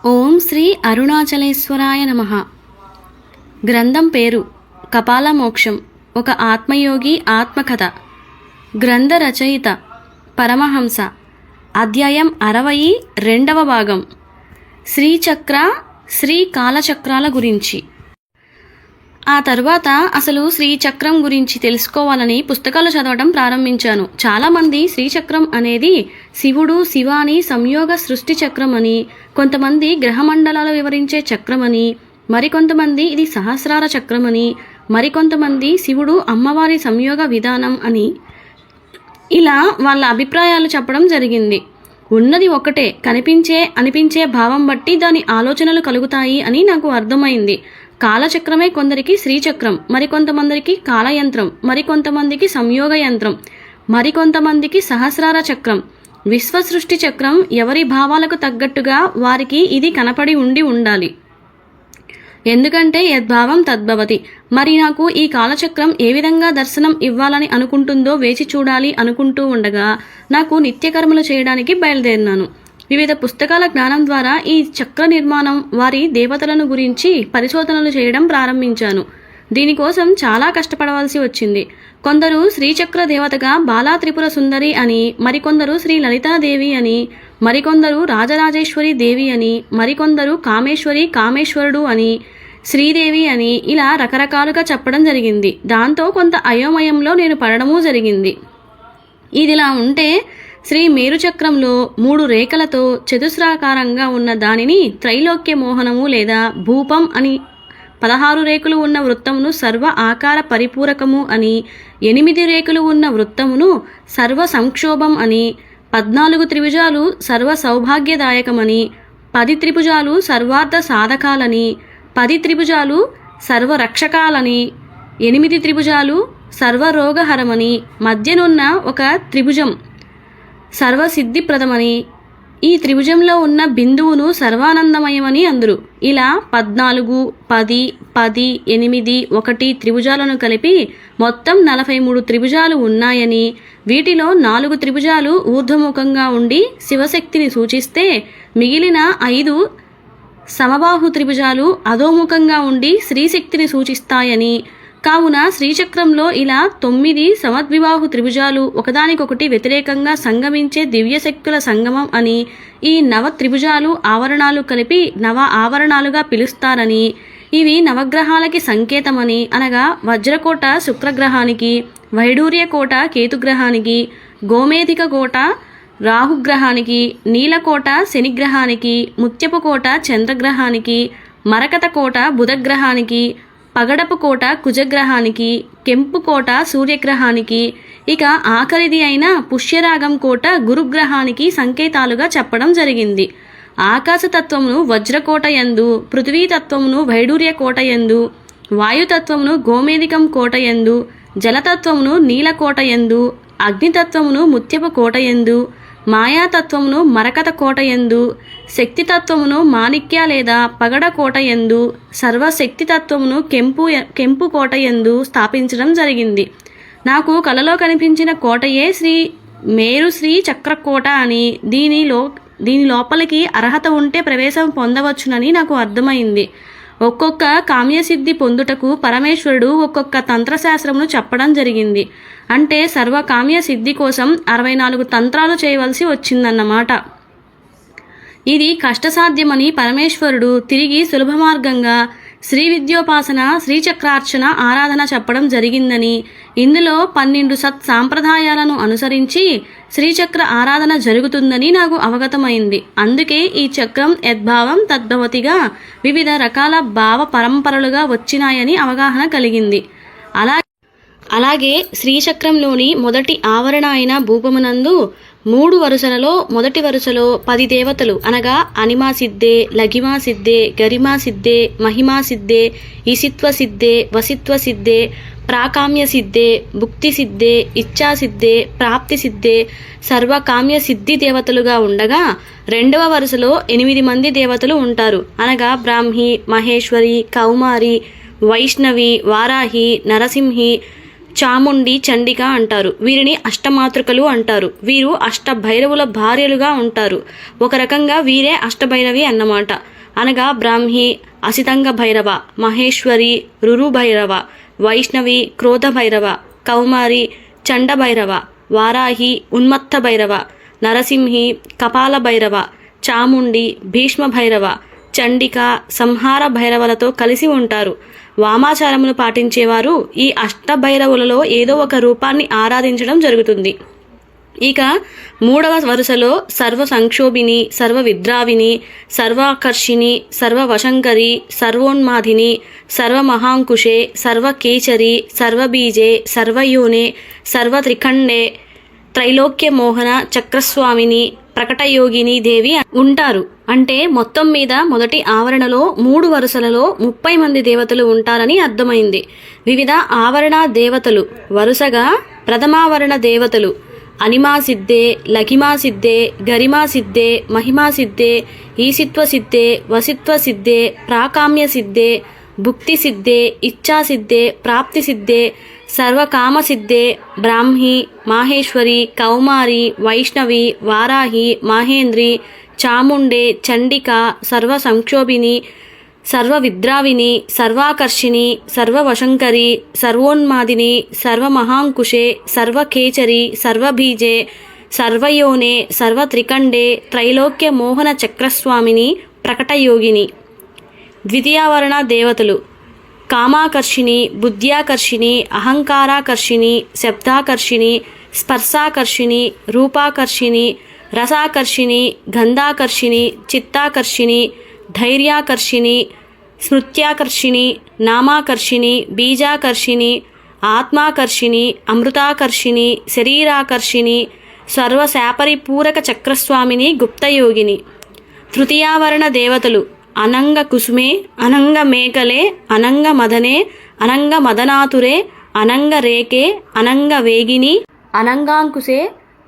ఓం శ్రీ అరుణాచలేశ్వరాయ నమః. గ్రంథం పేరు కపాల మోక్షం, ఒక ఆత్మయోగి ఆత్మకథ. గ్రంథ రచయిత పరమహంస. అధ్యాయం 62వ భాగం. శ్రీచక్ర శ్రీ కాలచక్రాల గురించి. ఆ తర్వాత అసలు శ్రీచక్రం గురించి తెలుసుకోవాలని పుస్తకాలు చదవడం ప్రారంభించాను. చాలామంది శ్రీచక్రం అనేది శివుడు శివాని సంయోగ సృష్టి చక్రం అని, కొంతమంది గ్రహమండలాలు వివరించే చక్రం అని, మరికొంతమంది ఇది సహస్రార చక్రం అని, మరికొంతమంది శివుడు అమ్మవారి సంయోగ విధానం అని, ఇలా వాళ్ళ అభిప్రాయాలు చెప్పడం జరిగింది. ఉన్నది ఒకటే, అనిపించే భావం బట్టి దాని ఆలోచనలు కలుగుతాయి అని నాకు అర్థమైంది. కాలచక్రమే కొందరికి శ్రీచక్రం, మరికొంతమందికి కాలయంత్రం, మరికొంతమందికి సంయోగ యంత్రం, మరికొంతమందికి సహస్రార చక్రం, విశ్వసృష్టి చక్రం. ఎవరి భావాలకు తగ్గట్టుగా వారికి ఇది కనపడి ఉండాలి. ఎందుకంటే యద్భావం తద్భవతి. మరి నాకు ఈ కాలచక్రం ఏ విధంగా దర్శనం ఇవ్వాలని అనుకుంటుందో వేచి చూడాలి అనుకుంటూ ఉండగా నాకు నిత్యకర్మలు చేయడానికి బయలుదేరినాను. వివిధ పుస్తకాల జ్ఞానం ద్వారా ఈ చక్ర నిర్మాణం, వారి దేవతలను గురించి పరిశోధనలు చేయడం ప్రారంభించాను. దీనికోసం చాలా కష్టపడవలసి వచ్చింది. కొందరు శ్రీచక్ర దేవతగా బాలా త్రిపుర సుందరి అని, మరికొందరు శ్రీ లలితాదేవి అని, మరికొందరు రాజరాజేశ్వరి దేవి అని, మరికొందరు కామేశ్వరుడు అని, శ్రీదేవి అని, ఇలా రకరకాలుగా చెప్పడం జరిగింది. దాంతో కొంత అయోమయంలో నేను పడడమూ జరిగింది. ఇదిలా ఉంటే శ్రీ మేరుచక్రంలో 3 రేఖలతో చతుస్రాకారంగా ఉన్న దానిని త్రైలోక్య మోహనము లేదా భూపం అని, 16 రేకులు ఉన్న వృత్తమును సర్వ ఆకార పరిపూరకము అని, 8 రేకులు ఉన్న వృత్తమును సర్వ సంక్షోభం అని, 14 త్రిభుజాలు సర్వ సౌభాగ్యదాయకమని, 10 త్రిభుజాలు సర్వార్థ సాధకాలని, 10 త్రిభుజాలు సర్వరక్షకాలని, 8 త్రిభుజాలు సర్వరోగహరమని, మధ్యనున్న ఒక త్రిభుజం సర్వసిద్ధిప్రదమని, ఈ త్రిభుజంలో ఉన్న బిందువును సర్వానందమయమని అందురు. ఇలా 14, 10, 10, 8, 1 త్రిభుజాలను కలిపి మొత్తం 43 త్రిభుజాలు ఉన్నాయని, వీటిలో 4 త్రిభుజాలు ఊర్ధ్వముఖంగా ఉండి శివశక్తిని సూచిస్తే మిగిలిన 5 సమబాహు త్రిభుజాలు అధోముఖంగా ఉండి శ్రీశక్తిని సూచిస్తాయని, కావున శ్రీచక్రంలో ఇలా 9 సమద్విబాహు త్రిభుజాలు ఒకదానికొకటి వ్యతిరేకంగా సంగమించే దివ్యశక్తుల సంగమం అని, ఈ 9 త్రిభుజాలు ఆవరణాలు కలిపి నవ ఆవరణాలుగా పిలుస్తారని, ఇవి నవగ్రహాలకి సంకేతమని, అనగా వజ్రకోట శుక్రగ్రహానికి, వైడూర్యకోట కేతుగ్రహానికి, గోమేధిక కోట రాహుగ్రహానికి, నీలకోట శనిగ్రహానికి, ముత్యపు కోట చంద్రగ్రహానికి, మరకత కోట బుధగ్రహానికి, పగడపు కోట కుజగ్రహానికి, కెంపు కోట సూర్యగ్రహానికి, ఇక ఆఖరిది అయిన పుష్యరాగం కోట గురుగ్రహానికి సంకేతాలుగా చెప్పడం జరిగింది. ఆకాశతత్వమును వజ్రకోట యందు, పృథ్వీతత్వమును వైడూర్య కోట యందు, వాయుతత్వమును గోమేధికం కోట యందు, జలతత్వమును నీలకోట యందు, అగ్నితత్వమును ముత్యపు కోట యందు, మాయాతత్వమును మరకత కోట యందు, శక్తితత్వమును మాణిక్య లేదా పగడ కోట యందు, సర్వశక్తితత్వమును కెంపు కోట యందు స్థాపించడం జరిగింది. నాకు కలలో కనిపించిన కోటయే మేరు శ్రీ చక్రకోట అని, దీని లోపలికి అర్హత ఉంటే ప్రవేశం పొందవచ్చునని నాకు అర్థమైంది. ఒక్కొక్క కామ్యసిద్ధి పొందుటకు పరమేశ్వరుడు ఒక్కొక్క తంత్రశాస్త్రమును చెప్పడం జరిగింది. అంటే సర్వకామ్య సిద్ధి కోసం 64 తంత్రాలు చేయవలసి వచ్చిందన్నమాట. ఇది కష్టసాధ్యమని పరమేశ్వరుడు తిరిగి సులభ మార్గంగా శ్రీ విద్యోపాసన, శ్రీచక్రార్చన ఆరాధన చెప్పడం జరిగిందని, ఇందులో 12 సాంప్రదాయాలను అనుసరించి శ్రీచక్ర ఆరాధన జరుగుతుందని నాకు అవగతమైంది. అందుకే ఈ చక్రం యద్భావం తద్భవతిగా వివిధ రకాల భావ పరంపరలుగా వచ్చినాయని అవగాహన కలిగింది. అలాగే శ్రీచక్రంలోని మొదటి ఆవరణ అయిన భూపమునందు 3 వరుసలలో మొదటి వరుసలో 10 దేవతలు, అనగా అనిమా సిద్ధే, లఘిమా సిద్ధే, గరిమా సిద్ధే, మహిమా సిద్ధే, ఈశిత్వ సిద్ధే, వసిత్వ సిద్ధే, ప్రాకామ్య సిద్ధే, భుక్తి సిద్ధే, ఇచ్ఛా సిద్ధే, ప్రాప్తి సిద్ధే, సర్వకామ్య సిద్ధి దేవతలుగా ఉండగా, 2వ వరుసలో 8 మంది దేవతలు ఉంటారు. అనగా బ్రాహ్మి, మహేశ్వరి, కౌమారి, వైష్ణవి, వారాహి, నరసింహి, చాముండి, చండిక అంటారు. వీరిని అష్టమాతృకలు అంటారు. వీరు అష్టభైరవుల భార్యలుగా ఉంటారు. ఒక రకంగా వీరే అష్టభైరవి అన్నమాట. అనగా బ్రాహ్మి అసితంగ భైరవ, మహేశ్వరి రురు భైరవ, వైష్ణవి క్రోధ భైరవ, కౌమారి చండ భైరవ, వారాహి ఉన్మత్త భైరవ, నరసింహి కపాల భైరవ, చాముండి భీష్మ భైరవ, చండిక సంహార భైరవలతో కలిసి ఉంటారు. వామాచారమును పాటించేవారు ఈ అష్టభైరవులలో ఏదో ఒక రూపాన్ని ఆరాధించడం జరుగుతుంది. ఇక మూడవ వరుసలో సర్వ సంక్షోభిని, సర్వ విద్రావిని, సర్వాకర్షిణి, సర్వవశంకరి, సర్వోన్మాధిని, సర్వమహాంకుశే, సర్వకేచరి, సర్వబీజే, సర్వయోనే, సర్వత్రిఖండే, త్రైలోక్య మోహన చక్రస్వామిని, ప్రకటయోగిని దేవి ఉంటారు. అంటే మొత్తం మీద మొదటి ఆవరణలో 3 వరుసలలో 30 మంది దేవతలు ఉంటారని అర్థమైంది. వివిధ ఆవరణ దేవతలు వరుసగా ప్రథమావరణ దేవతలు అనిమా సిద్ధే, లఘిమా సిద్ధే, గరిమా సిద్ధే, మహిమా సిద్ధే, ఈసిత్వ సిద్ధే, వసిత్వ సిద్ధే, ప్రాకామ్య సిద్ధే, భుక్తి సిద్ధే, ఇచ్ఛా సిద్ధే, ప్రాప్తి సిద్ధే, సర్వకామ సిద్ధే, బ్రాహ్మి, మాహేశ్వరి, కౌమారి, వైష్ణవి, వారాహి, మాహేంద్రి, చాముండే, చండిక, సర్వ సంక్షోభిని, సర్వ విద్రావిని, సర్వాకర్షిణి, సర్వవశంకరి, సర్వోన్మాదిని, సర్వమహాంకుశే, సర్వకేచరి, సర్వబీజే, సర్వయోనే, సర్వత్రికండే, త్రైలోక్య మోహన చక్రస్వామిని, ప్రకటయోగిని. ద్వితీయావరణ దేవతలు కామాకర్షిణి, బుద్ధ్యాకర్షిణి, అహంకారాకర్షిణి, శబ్దాకర్షిణి, స్పర్శాకర్షిణి, రూపాకర్షిణి, రసాకర్షిణి, గంధాకర్షిణి, చిత్తాకర్షిణి, ధైర్యాకర్షిణి, స్మృత్యాకర్షిణి, నామాకర్షిణి, బీజాకర్షిణి, ఆత్మాకర్షిణి, అమృతాకర్షిణి, శరీరాకర్షిని, సర్వశాపరిపూరక చక్రస్వామిని, గుప్తయోగిని. తృతీయావరణ దేవతలు అనంగ కుసుమే, అనంగ మేకలే, అనంగ మదనే, అనంగ మదనాతురే, అనంగ రేకే, అనంగ వేగిని, అనంగాంకుశే,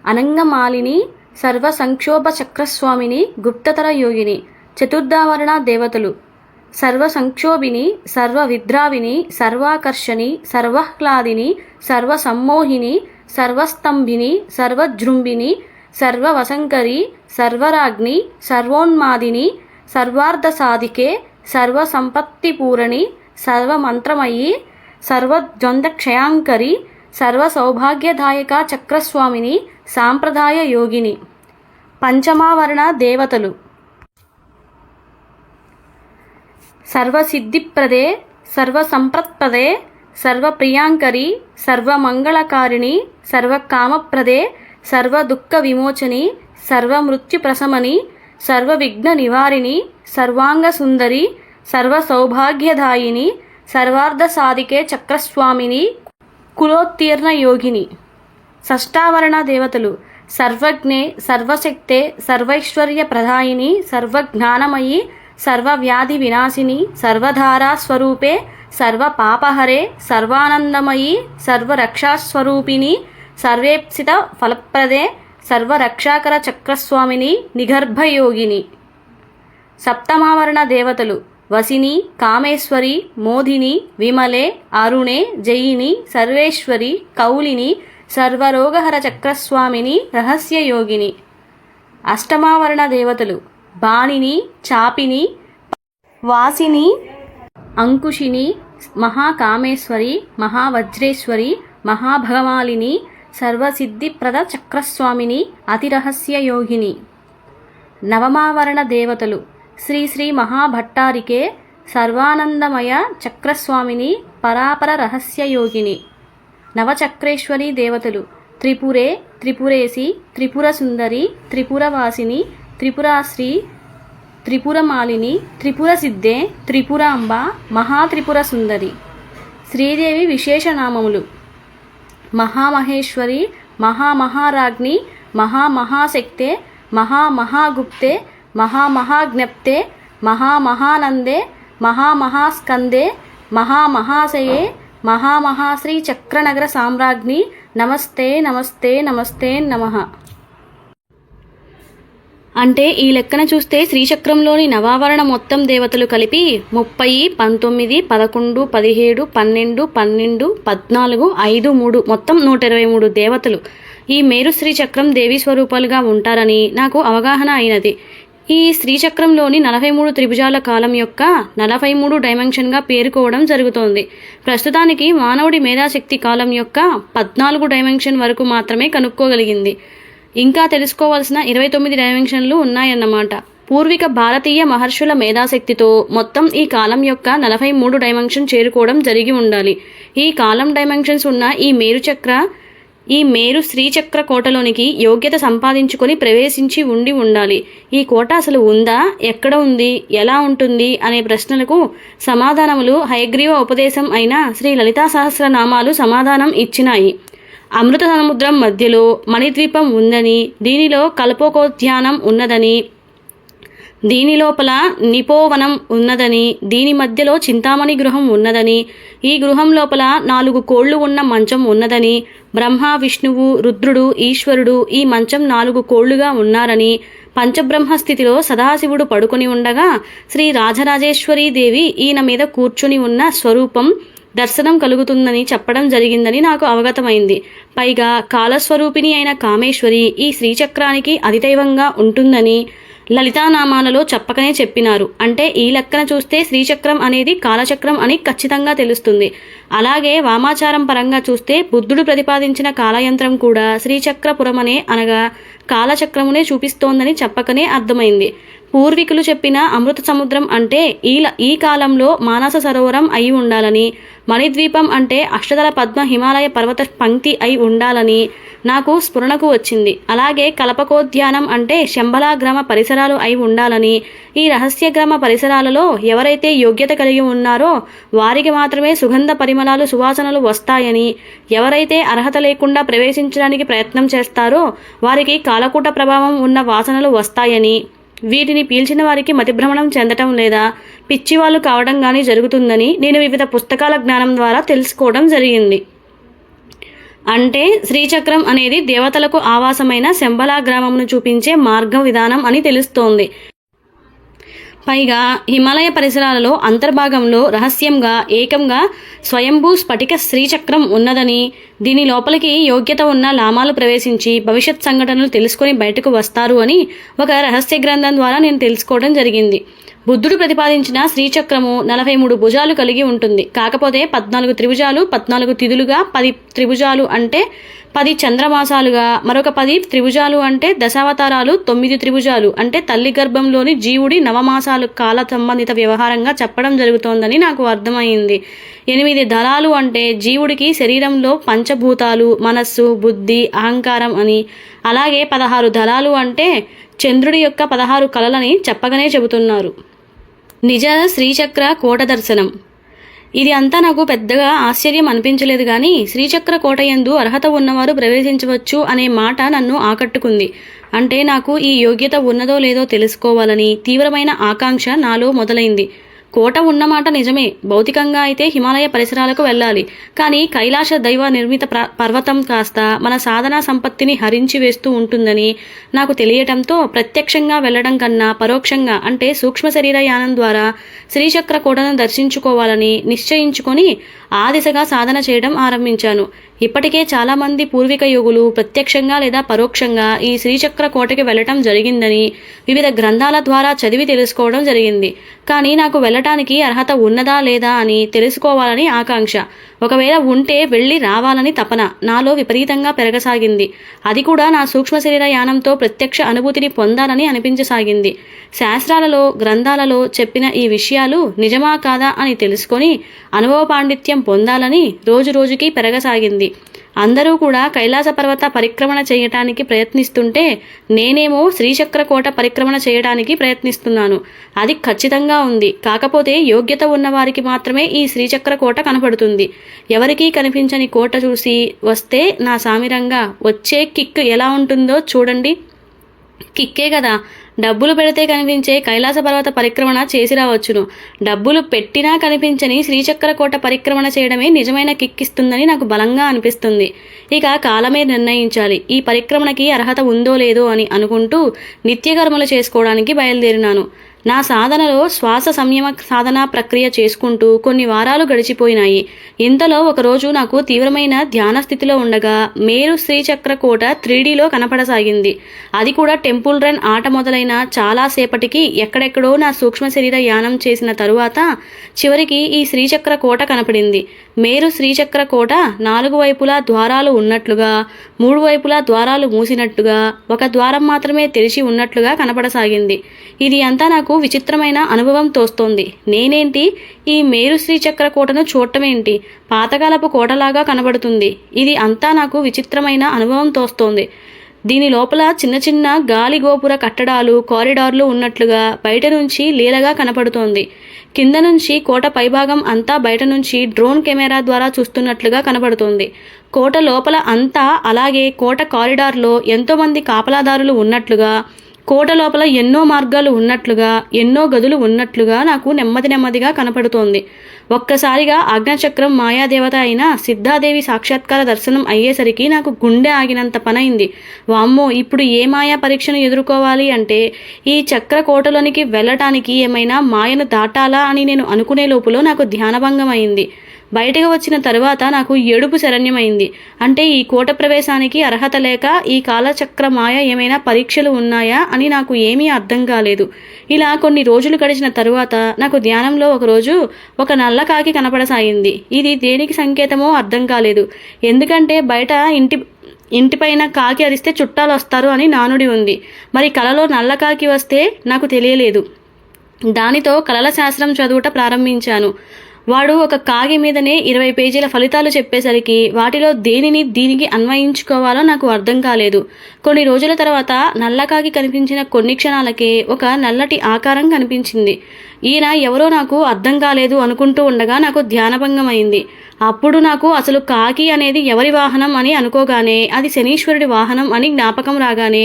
అనంగమాలిని, సర్వ సంక్షోభ చక్రస్వామిని, గుప్తతర యోగిని. చతుర్థావరణ దేవతలు సర్వ సంక్షోభిని, సర్వ విద్రావిని, సర్వాకర్షణి, సర్వహ్లాదిని, సర్వ సమ్మోహిని, సర్వస్తంభిని, సర్వజృంభిని, సర్వవశంకరి, సర్వరాజ్ఞి, సర్వోన్మాదిని, సర్వార్థ సాధికే, సర్వ సంపత్తి పూరణి, సర్వమంత్రమయీ, సర్వద్వంద్వక్షయాంకరి, సర్వ సౌభాగ్యదాయక చక్రస్వామిని, సాంప్రదాయ యోగిని. పంచమావరణ దేవతలు సర్వసిద్ధిప్రదే, సర్వసంపత్ప్రదే, సర్వప్రియాంకరి, సర్వమంగళకారిణి, సర్వకామప్రదే, సర్వదుఃఖ విమోచని, సర్వమృత్యుప్రశమని, సర్వవిఘ్న నివారిణి, సర్వాంగ సుందరి, సర్వ సౌభాగ్యదాయిని, సర్వార్థ సాధికే చక్రస్వామిని, కులోత్తీర్ణ యోగిని. షష్టావరణ దేవతలు సర్వజ్ఞే, సర్వశక్తే, సర్వైశ్వర్య ప్రదాయిని, సర్వజ్ఞానమయీ, సర్వవ్యాధి వినాశిని, సర్వధారా స్వరూపే, సర్వపాపహరే, సర్వానందమయీ, సర్వరక్షాస్వరూపిణి, సర్వేప్సిత ఫలప్రదే, సర్వరక్షాకర చక్రస్వామిని, నిగర్భయోగిని. సప్తమావరణ దేవతలు వసిని, కామేశ్వరి, మోదిని, విమలే, అరుణే, జయిని, సర్వేశ్వరి, కౌలిని, సర్వరోగహర చక్రస్వామిని, రహస్యయోగిని. అష్టమావరణ దేవతలు బాణిని, చాపిని, వాసిని, అంకుశిని, మహాకామేశ్వరి, మహావజ్రేశ్వరి, మహాభగమాలిని, సర్వసిద్ధిప్రద చక్రస్వామిని, అతిరహస్యయోగిని. నవమావరణ దేవతలు శ్రీ శ్రీ మహాభట్టారికే, సర్వానందమయ చక్రస్వామిని, పరాపర రహస్యయోగిని. నవచక్రేశ్వరి దేవతలు త్రిపురే, త్రిపురేసి, త్రిపుర సుందరి, త్రిపురవాసిని, త్రిపురాశ్రీ, త్రిపురమాలిని, త్రిపుర సిద్ధే, త్రిపురాంబ, మహాత్రిపుర సుందరి. శ్రీదేవి విశేషనామములు మహామహేశ్వరి, మహామహారాజ్ఞి, మహామహాశక్తే, మహామహాగుప్తే, మహామహాజ్ఞప్తే, మహామహానందే, మహామహాస్కందే, మహామహాశయే, మహామహాశ్రీ చక్రనగర సామ్రాజ్ఞి. నమస్తే నమస్తే నమస్తే నమః. అంటే ఈ లెక్కన చూస్తే శ్రీచక్రంలోని నవావరణ మొత్తం దేవతలు కలిపి 30, 19, 11, 17, 12, 12, 14, 5, 3 మొత్తం 123 దేవతలు ఈ మేరు శ్రీ చక్రం దేవీ స్వరూపాలుగా ఉంటారని నాకు అవగాహన అయినది. ఈ శ్రీచక్రంలోని 43 త్రిభుజాల కాలం యొక్క 43 డైమెన్షన్గా పేర్కోవడం జరుగుతోంది. ప్రస్తుతానికి మానవుడి మేధాశక్తి కాలం యొక్క 14 డైమెన్షన్ వరకు మాత్రమే కనుక్కోగలిగింది. ఇంకా తెలుసుకోవాల్సిన 29 డైమెన్షన్లు ఉన్నాయన్నమాట. పూర్విక భారతీయ మహర్షుల మేధాశక్తితో మొత్తం ఈ కాలం యొక్క 43 డైమెన్షన్ చేరుకోవడం జరిగి ఉండాలి. ఈ కాలం డైమెన్షన్స్ ఉన్న ఈ మేరు శ్రీచక్ర కోటలోనికి యోగ్యత సంపాదించుకొని ప్రవేశించి ఉండాలి. ఈ కోట అసలు ఉందా, ఎక్కడ ఉంది, ఎలా ఉంటుంది అనే ప్రశ్నలకు సమాధానములు హయగ్రీవ ఉపదేశం అయిన శ్రీ లలితా సహస్రనామాలు సమాధానం ఇచ్చినాయి. అమృత సముద్రం మధ్యలో మణిద్వీపం ఉందని, దీనిలో కల్పోకోద్యానం ఉన్నదని, దీని లోపల నిపోవనం ఉన్నదని, దీని మధ్యలో చింతామణి గృహం ఉన్నదని, ఈ గృహం లోపల 4 కోళ్లు ఉన్న మంచం ఉన్నదని, బ్రహ్మ, విష్ణువు, రుద్రుడు, ఈశ్వరుడు ఈ మంచం 4 కోళ్లుగా ఉన్నారని, పంచబ్రహ్మ స్థితిలో సదాశివుడు పడుకొని ఉండగా శ్రీ రాజరాజేశ్వరీ దేవి ఈయన మీద కూర్చుని ఉన్న స్వరూపం దర్శనం కలుగుతుందని చెప్పడం జరిగిందని నాకు అవగతమైంది. పైగా కాలస్వరూపిణి అయిన కామేశ్వరి ఈ శ్రీచక్రానికి అధిదైవంగా ఉంటుందని లలితానామాలలో చెప్పకనే చెప్పినారు. అంటే ఈ లెక్కన చూస్తే శ్రీచక్రం అనేది కాలచక్రం అని ఖచ్చితంగా తెలుస్తుంది. అలాగే వామాచారం పరంగా చూస్తే బుద్ధుడు ప్రతిపాదించిన కాలయంత్రం కూడా శ్రీచక్రపురమనే అనగా కాలచక్రమునే చూపిస్తోందని చెప్పకనే అర్థమైంది. పూర్వీకులు చెప్పిన అమృత సముద్రం అంటే ఈ కాలంలో మానస సరోవరం అయి ఉండాలని, మణిద్వీపం అంటే అష్టదళ పద్మ హిమాలయ పర్వత పంక్తి అయి ఉండాలని నాకు స్ఫురణకు వచ్చింది. అలాగే కల్పకోద్యానం అంటే శంబలా గ్రామ పరిసరాలు అయి ఉండాలని, ఈ రహస్య గ్రామ పరిసరాలలో ఎవరైతే యోగ్యత కలిగి ఉన్నారో వారికి మాత్రమే సుగంధ పరిమళాలు సువాసనలు వస్తాయని, ఎవరైతే అర్హత లేకుండా ప్రవేశించడానికి ప్రయత్నం చేస్తారో వారికి కాలకూట ప్రభావం ఉన్న వాసనలు వస్తాయని, వీటిని పీల్చిన వారికి మతిభ్రమణం చెందటం లేదా పిచ్చివాళ్ళు కావడం కానీ జరుగుతుందని నేను వివిధ పుస్తకాల జ్ఞానం ద్వారా తెలుసుకోవడం జరిగింది. అంటే శ్రీచక్రం అనేది దేవతలకు ఆవాసమైన శంబలా గ్రామమును చూపించే మార్గ విధానం అని తెలుస్తోంది. పైగా హిమాలయ పరిసరాలలో అంతర్భాగంలో రహస్యంగా ఏకంగా స్వయంభూ స్ఫటిక శ్రీచక్రం ఉన్నదని, దీని లోపలికి యోగ్యత ఉన్న లామాలు ప్రవేశించి భవిష్యత్ సంఘటనలు తెలుసుకొని బయటకు వస్తారు అని ఒక రహస్య గ్రంథం ద్వారా నేను తెలుసుకోవడం జరిగింది. బుద్ధుడు ప్రతిపాదించిన శ్రీచక్రము 43 భుజాలు కలిగి ఉంటుంది. కాకపోతే 14 త్రిభుజాలు 14 తిథులుగా, 10 త్రిభుజాలు అంటే 10 చంద్రమాసాలుగా, మరొక 10 త్రిభుజాలు అంటే దశావతారాలు, 9 త్రిభుజాలు అంటే తల్లి గర్భంలోని జీవుడి నవమాసాలు కాల సంబంధిత వ్యవహారంగా చెప్పడం జరుగుతోందని నాకు అర్థమైంది. 8 దళాలు అంటే జీవుడికి శరీరంలో పంచభూతాలు, మనస్సు, బుద్ధి, అహంకారం అని, అలాగే 16 దళాలు అంటే చంద్రుడి యొక్క 16 కళలని చెప్పగానే చెబుతున్నారు. నిజ శ్రీచక్ర కోట దర్శనం. ఇది అంతా నాకు పెద్దగా ఆశ్చర్యం అనిపించలేదు కానీ శ్రీచక్ర కోట యందు అర్హత ఉన్నవారు ప్రవేశించవచ్చు అనే మాట నన్ను ఆకట్టుకుంది. అంటే నాకు ఈ యోగ్యత ఉన్నదో లేదో తెలుసుకోవాలని తీవ్రమైన ఆకాంక్ష నాలో మొదలైంది. కోట ఉన్నమాట నిజమే, భౌతికంగా అయితే హిమాలయ పరిసరాలకు వెళ్ళాలి. కానీ కైలాస దైవ నిర్మిత పర్వతం కాస్త మన సాధనా సంపత్తిని హరించి వేస్తూ ఉంటుందని నాకు తెలియటంతో ప్రత్యక్షంగా వెళ్ళడం కన్నా పరోక్షంగా అంటే సూక్ష్మ శరీర యానం ద్వారా శ్రీచక్ర కోటను దర్శించుకోవాలని నిశ్చయించుకొని ఆ దిశగా సాధన చేయడం ఆరంభించాను. ఇప్పటికే చాలామంది పూర్విక యోగులు ప్రత్యక్షంగా లేదా పరోక్షంగా ఈ శ్రీచక్ర కోటకి వెళ్ళటం జరిగిందని వివిధ గ్రంథాల ద్వారా చదివి తెలుసుకోవడం జరిగింది. కానీ నాకు వెళ్ళటానికి అర్హత ఉన్నదా లేదా అని తెలుసుకోవాలని ఆకాంక్ష, ఒకవేళ ఉంటే వెళ్ళి రావాలని తపన నాలో విపరీతంగా పెరగసాగింది. అది కూడా నా సూక్ష్మ శరీర యానంతో ప్రత్యక్ష అనుభూతిని పొందాలని అనిపించసాగింది. శాస్త్రాలలో గ్రంథాలలో చెప్పిన ఈ విషయాలు నిజమా కాదా అని తెలుసుకొని అనుభవ పాండిత్యం పొందాలని రోజు రోజుకి పెరగసాగింది. అందరూ కూడా కైలాస పర్వత పరిక్రమణ చేయటానికి ప్రయత్నిస్తుంటే నేనేమో శ్రీచక్ర కోట పరిక్రమణ చేయడానికి ప్రయత్నిస్తున్నాను. అది ఖచ్చితంగా ఉంది. కాకపోతే యోగ్యత ఉన్న వారికి మాత్రమే ఈ శ్రీచక్ర కోట కనపడుతుంది. ఎవరికీ కనిపించని కోట చూసి వస్తే నా సామిరంగా వచ్చే కిక్ ఎలా ఉంటుందో చూడండి. కిక్కే కదా, డబ్బులు పెడితే కనిపించే కైలాస పర్వత పరిక్రమణ చేసి రావచ్చును. డబ్బులు పెట్టినా కనిపించని శ్రీచక్ర కోట పరిక్రమణ చేయడమే నిజమైన కిక్కిస్తుందని నాకు బలంగా అనిపిస్తుంది. ఇక కాలమే నిర్ణయించాలి ఈ పరిక్రమణకి అర్హత ఉందో లేదో అని అనుకుంటూ నిత్యకర్మలు చేసుకోవడానికి బయలుదేరినాను. నా సాధనలో శ్వాస సంయమ సాధన ప్రక్రియ చేసుకుంటూ కొన్ని వారాలు గడిచిపోయినాయి. ఇంతలో ఒకరోజు నాకు తీవ్రమైన ధ్యాన స్థితిలో ఉండగా మేరు శ్రీచక్ర కోట 3Dలో కనపడసాగింది. అది కూడా టెంపుల్ రన్ ఆట మొదలైన చాలాసేపటికి ఎక్కడెక్కడో నా సూక్ష్మ శరీర యానం చేసిన తరువాత చివరికి ఈ శ్రీచక్ర కోట కనపడింది. మేరు శ్రీచక్ర కోట 4 వైపులా ద్వారాలు ఉన్నట్లుగా, 3 వైపులా ద్వారాలు మూసినట్టుగా, ఒక ద్వారం మాత్రమే తెరిచి ఉన్నట్లుగా కనపడసాగింది. ఇది అంతా నాకు విచిత్రమైన అనుభవం తోస్తోంది. నేనేంటి ఈ మేరు శ్రీచక్ర కోటను చూడటమేంటి, పాతకాలపు కోటలాగా కనబడుతుంది. ఇది అంతా నాకు విచిత్రమైన అనుభవం తోస్తోంది. దీని లోపల చిన్న చిన్న గాలి గోపుర కట్టడాలు, కారిడార్లు ఉన్నట్లుగా బయట నుంచి లీలగా కనపడుతోంది. కింద నుంచి కోట పైభాగం అంతా బయట నుంచి డ్రోన్ కెమెరా ద్వారా చూస్తున్నట్లుగా కనబడుతోంది. కోట లోపల అంతా అలాగే కోట కారిడార్లో ఎంతోమంది కాపలాదారులు ఉన్నట్లుగా, కోట లోపల ఎన్నో మార్గాలు ఉన్నట్లుగా, ఎన్నో గదులు ఉన్నట్లుగా నాకు నెమ్మదిగా కనపడుతోంది. ఒక్కసారిగా ఆజ్ఞాచక్రం మాయాదేవత అయిన సిద్ధాదేవి సాక్షాత్కార దర్శనం అయ్యేసరికి నాకు గుండె ఆగినంత పనైంది. వామ్మో, ఇప్పుడు ఏ మాయా పరీక్షను ఎదుర్కోవాలి అంటే ఈ చక్ర కోటలోనికి వెళ్ళటానికి ఏమైనా మాయను దాటాలా అని నేను అనుకునే లోపులో నాకు ధ్యానభంగం అయింది. బయటకు వచ్చిన తరువాత నాకు ఏడుపు శరణ్యమైంది. అంటే ఈ కోట ప్రవేశానికి అర్హత లేక ఈ కాలచక్ర మాయ ఏమైనా పరీక్షలు ఉన్నాయా అని నాకు ఏమీ అర్థం కాలేదు. ఇలా కొన్ని రోజులు గడిచిన తరువాత నాకు ధ్యానంలో ఒకరోజు ఒక నల్ల కాకి కనపడసాగింది. ఇది దేనికి సంకేతమో అర్థం కాలేదు. ఎందుకంటే బయట ఇంటిపైన కాకి అరిస్తే చుట్టాలు వస్తారు అని నానుడి ఉంది. మరి కలలో నల్ల కాకి వస్తే నాకు తెలియలేదు. దానితో కలల శాస్త్రం చదువుట ప్రారంభించాను. వాడు ఒక కాగి మీదనే 20 పేజీల ఫలితాలు చెప్పేసరికి వాటిలో దేనిని దీనికి అన్వయించుకోవాలో నాకు అర్థం కాలేదు. కొన్ని రోజుల తర్వాత నల్లకాకి కనిపించిన కొన్ని క్షణాలకే ఒక నల్లటి ఆకారం కనిపించింది. ఈయన ఎవరో నాకు అర్థం కాలేదు అనుకుంటూ ఉండగా నాకు ధ్యానభంగం అయింది. అప్పుడు నాకు అసలు కాకి అనేది ఎవరి వాహనం అని అనుకోగానే అది శనీశ్వరుడి వాహనం అని జ్ఞాపకం రాగానే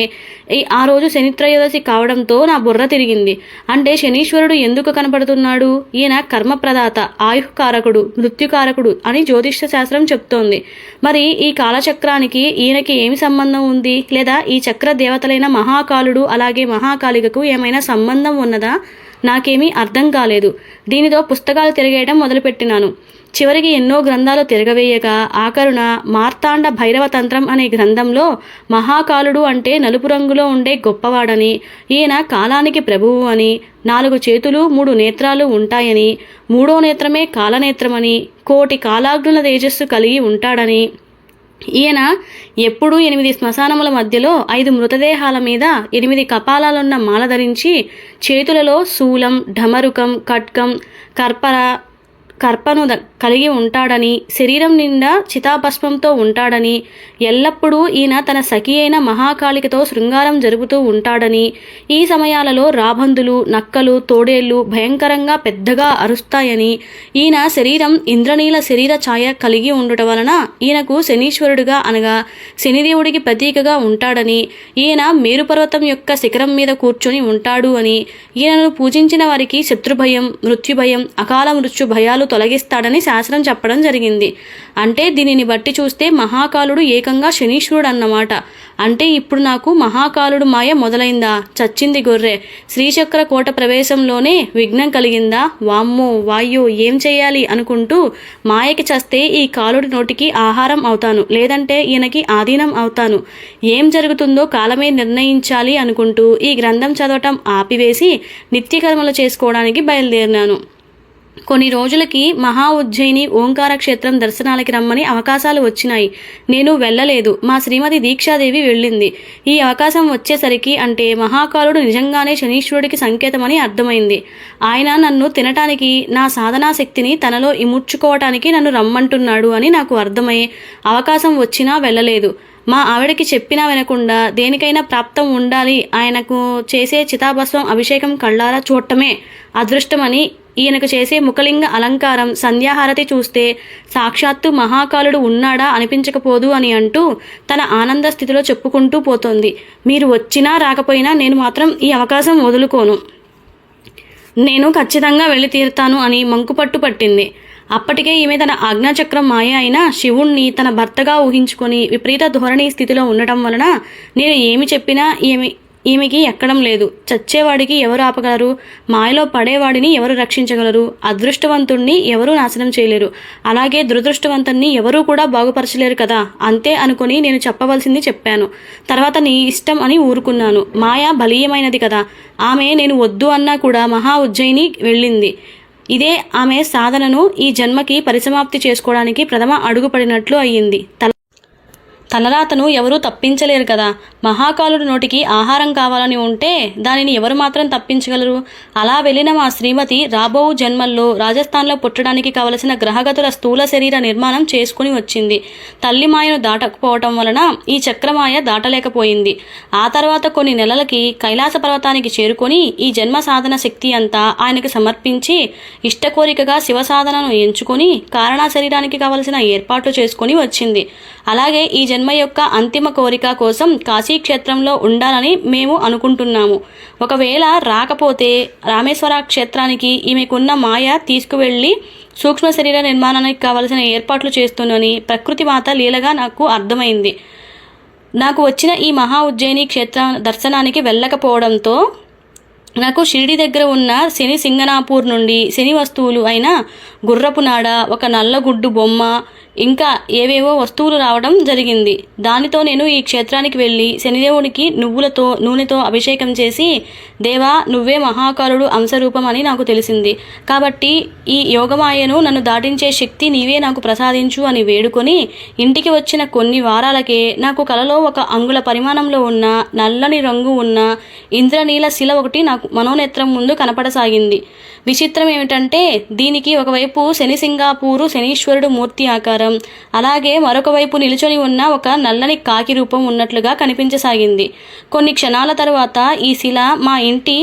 ఆ రోజు శనిత్రయోదశి కావడంతో నా బుర్ర తిరిగింది. అంటే శనీశ్వరుడు ఎందుకు కనపడుతున్నాడు? ఈయన కర్మప్రదాత, ఆయుఃకారకుడు, మృత్యుకారకుడు అని జ్యోతిష్య శాస్త్రం చెప్తోంది. మరి ఈ కాలచక్రానికి ఈయనకి ఏమి సంబంధం ఉంది? లేదా ఈ చక్ర దేవతలైన మహాకాలుడు అలాగే మహాకాళికకు ఏమైనా సంబంధం ఉన్నదా? నాకేమీ అర్థం కాలేదు. దీనితో పుస్తకాలు తిరగేయడం మొదలుపెట్టినాను. చివరికి ఎన్నో గ్రంథాలు తిరగవేయగా ఆఖరున మార్తాండ భైరవ తంత్రం అనే గ్రంథంలో మహాకాలుడు అంటే నలుపు రంగులో ఉండే గొప్పవాడని, ఈయన కాలానికి ప్రభువు అని, 4 చేతులు 3 నేత్రాలు ఉంటాయని, 3వ నేత్రమే కాలనేత్రమని, కోటి కాలాగ్నుల తేజస్సు కలిగి ఉంటాడని, ఈయన ఎప్పుడూ 8 శ్మశానముల మధ్యలో 5 మృతదేహాల మీద 8 కపాలాలున్న మాల ధరించి చేతులలో శూలం, ఢమరుకం, ఖడ్గం, కర్పను కలిగి ఉంటాడని, శరీరం నిండా చితాభస్మంతో ఉంటాడని, ఎల్లప్పుడూ ఈయన తన సఖి అయిన మహాకాళికతో శృంగారం జరుపుతూ ఉంటాడని, ఈ సమయాలలో రాబందులు, నక్కలు, తోడేళ్లు భయంకరంగా పెద్దగా అరుస్తాయని, ఈయన శరీరం ఇంద్రనీల శరీర ఛాయ కలిగి ఉండటం వలన ఈయనకు శనీశ్వరుడుగా అనగా శనిదేవుడికి ప్రతీకగా ఉంటాడని, ఈయన మేరుపర్వతం యొక్క శిఖరం మీద కూర్చొని ఉంటాడు అని, ఈయనను పూజించిన వారికి శత్రుభయం, మృత్యుభయం, అకాల మృత్యు భయాలు తొలగిస్తాడని శాస్త్రం చెప్పడం జరిగింది. అంటే దీనిని బట్టి చూస్తే మహాకాలుడు ఏకంగా శనీశ్వరుడు అన్నమాట. అంటే ఇప్పుడు నాకు మహాకాలుడు మాయ మొదలైందా? చచ్చింది గొర్రె. శ్రీచక్ర కోట ప్రవేశంలోనే విఘ్నం కలిగిందా? వామ్మో వాయ్యో, ఏం చేయాలి అనుకుంటూ మాయకి చస్తే ఈ కాలుడి నోటికి ఆహారం అవుతాను, లేదంటే ఈయనకి ఆధీనం అవుతాను. ఏం జరుగుతుందో కాలమే నిర్ణయించాలి అనుకుంటూ ఈ గ్రంథం చదవటం ఆపివేసి నిత్యకర్మలు చేసుకోవడానికి బయలుదేరినాను. కొన్ని రోజులకి మహా ఉజ్జయిని ఓంకార క్షేత్రం దర్శనాలకి రమ్మని అవకాశాలు వచ్చినాయి. నేను వెళ్ళలేదు. మా శ్రీమతి దీక్షాదేవి వెళ్ళింది. ఈ అవకాశం వచ్చేసరికి అంటే మహాకాలుడు నిజంగానే శనీశ్వరుడికి సంకేతమని అర్థమైంది. ఆయన నన్ను తినటానికి, నా సాధనా శక్తిని తనలో ఇముడ్చుకోవటానికి నన్ను రమ్మంటున్నాడు అని నాకు అర్థమై అవకాశం వచ్చినా వెళ్ళలేదు. మా ఆవిడకి చెప్పినా వినకుండా దేనికైనా ప్రాప్తం ఉండాలి, ఆయనకు చేసే చితాభస్వం అభిషేకం కళ్ళారా చూడటమే అదృష్టమని, ఈయనకు చేసే ముఖలింగ అలంకారం, సంధ్యాహారతి చూస్తే సాక్షాత్తు మహాకాలుడు ఉన్నాడా అనిపించకపోదు అని అంటూ తన ఆనంద స్థితిలో చెప్పుకుంటూ పోతోంది. మీరు వచ్చినా రాకపోయినా నేను మాత్రం ఈ అవకాశం వదులుకోను, నేను ఖచ్చితంగా వెళ్ళి తీరుతాను అని మంకుపట్టు పట్టింది. అప్పటికే ఈమె తన ఆజ్ఞాచక్రం మాయ అయిన శివుణ్ణి తన భర్తగా ఊహించుకొని విపరీత ధోరణి స్థితిలో ఉండటం వలన నేను ఏమి చెప్పినా ఈమెకి ఎక్కడం లేదు. చచ్చేవాడికి ఎవరు ఆపగలరు? మాయలో పడేవాడిని ఎవరు రక్షించగలరు? అదృష్టవంతుణ్ణి ఎవరూ నాశనం చేయలేరు. అలాగే దురదృష్టవంతుణ్ణి ఎవరూ కూడా బాగుపరచలేరు కదా. అంతే అనుకుని నేను చెప్పవలసింది చెప్పాను. తర్వాత నీ ఇష్టం అని ఊరుకున్నాను. మాయ బలీయమైనది కదా. ఆమె నేను వద్దు అన్నా కూడా మహా ఉజ్జయిని వెళ్ళింది. ఇదే ఆమె సాధనను ఈ జన్మకి పరిసమాప్తి చేసుకోవడానికి ప్రథమ అడుగు పడినట్లు అయ్యింది. తలరాతను ఎవరూ తప్పించలేరు కదా. మహాకాలుడి నోటికి ఆహారం కావాలని ఉంటే దానిని ఎవరు మాత్రం తప్పించగలరు? అలా వెళ్ళిన మా శ్రీమతి రాబో జన్మల్లో రాజస్థాన్లో పుట్టడానికి కావలసిన గ్రహగతుల స్థూల శరీర నిర్మాణం చేసుకుని వచ్చింది. తల్లి మాయను దాటకపోవటం వలన ఈ చక్రమాయ దాటలేకపోయింది. ఆ తర్వాత కొన్ని నెలలకి కైలాస పర్వతానికి చేరుకొని ఈ జన్మ సాధన శక్తి అంతా ఆయనకు సమర్పించి ఇష్టకోరికగా శివ సాధనను ఎంచుకొని కారణ శరీరానికి కావలసిన ఏర్పాట్లు చేసుకుని వచ్చింది. అలాగే ఈ జన్మ యొక్క అంతిమ కోరిక కోసం కాశీక్షేత్రంలో ఉండాలని మేము అనుకుంటున్నాము. ఒకవేళ రాకపోతే రామేశ్వర క్షేత్రానికి ఈమెకున్న మాయ తీసుకువెళ్ళి సూక్ష్మ శరీర నిర్మాణానికి కావలసిన ఏర్పాట్లు చేస్తుందని ప్రకృతి మాత లీలగా నాకు అర్థమైంది. నాకు వచ్చిన ఈ మహా ఉజ్జయిని క్షేత్ర దర్శనానికి వెళ్ళకపోవడంతో నాకు షిరిడి దగ్గర ఉన్న శని సింగనాపూర్ నుండి శని వస్తువులు అయిన గుర్రపు నాడ, ఒక నల్లగుడ్డు బొమ్మ, ఇంకా ఏవేవో వస్తువులు రావడం జరిగింది. దానితో నేను ఈ క్షేత్రానికి వెళ్ళి శనిదేవుడికి నువ్వులతో నూనెతో అభిషేకం చేసి, దేవా నువ్వే మహాకాలుడు అంశరూపం అని నాకు తెలిసింది కాబట్టి ఈ యోగమాయను నన్ను దాటించే శక్తి నీవే నాకు ప్రసాదించు అని వేడుకొని ఇంటికి వచ్చిన కొన్ని వారాలకే నాకు కలలో ఒక అంగుళ పరిమాణంలో ఉన్న నల్లని రంగు ఉన్న ఇంద్రనీల శిల ఒకటి నాకు మనోనేత్రం ముందు కనపడసాగింది. విచిత్రం ఏమిటంటే దీనికి ఒకవైపు శని సింగాపూరు శనీశ్వరుడు మూర్తి ఆకారం, అలాగే మరొక వైపు నిలుచొని ఉన్న ఒక నల్లని కాకి రూపం ఉన్నట్లుగా కనిపించసాగింది. కొన్ని క్షణాల తరువాత ఈ శిల మా ఇంటి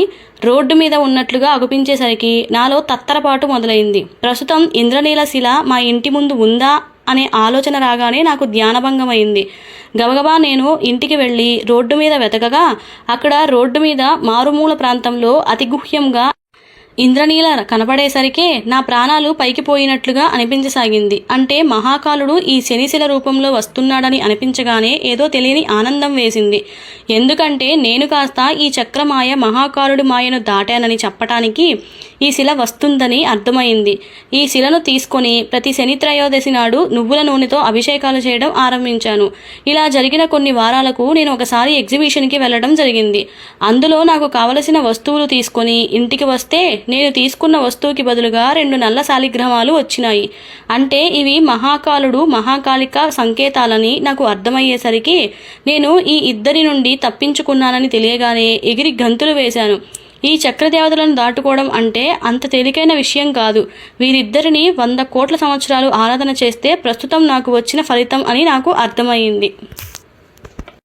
రోడ్డు మీద ఉన్నట్లుగా అగుపించేసరికి నాలో తత్తరపాటు మొదలైంది. ప్రస్తుతం ఇంద్రనీల శిల మా ఇంటి ముందు ఉందా అనే ఆలోచన రాగానే నాకు ధ్యానభంగమైంది. గబగబా నేను ఇంటికి వెళ్ళి రోడ్డు మీద వెతకగా అక్కడ రోడ్డు మీద మారుమూల ప్రాంతంలో అతిగుహ్యంగా ఇంద్రనీల కనపడేసరికే నా ప్రాణాలు పైకి పోయినట్లుగా అనిపించసాగింది. అంటే మహాకాలుడు ఈ శనిశిల రూపంలో వస్తున్నాడని అనిపించగానే ఏదో తెలియని ఆనందం వేసింది. ఎందుకంటే నేను కాస్త ఈ చక్రమాయ మహాకాలుడి మాయను దాటానని చెప్పటానికి ఈ శిల వస్తుందని అర్థమైంది. ఈ శిలను తీసుకొని ప్రతి శని త్రయోదశి నాడు నువ్వుల నూనెతో అభిషేకాలు చేయడం ఆరంభించాను. ఇలా జరిగిన కొన్ని వారాలకు నేను ఒకసారి ఎగ్జిబిషన్కి వెళ్ళడం జరిగింది. అందులో నాకు కావలసిన వస్తువులు తీసుకొని ఇంటికి వస్తే నేను తీసుకున్న వస్తువుకి బదులుగా 2 నల్ల శాలిగ్రామాలు వచ్చినాయి. అంటే ఇవి మహాకాలుడు మహాకాళిక సంకేతాలని నాకు అర్థమయ్యేసరికి నేను ఈ ఇద్దరి నుండి తప్పించుకున్నానని తెలియగానే ఎగిరి గంతులు వేశాను. ఈ చక్రదేవతలను దాటుకోవడం అంటే అంత తేలికైన విషయం కాదు. వీరిద్దరిని 100 కోట్ల సంవత్సరాలు ఆరాధన చేస్తే ప్రస్తుతం నాకు వచ్చిన ఫలితం అని నాకు అర్థమయ్యింది.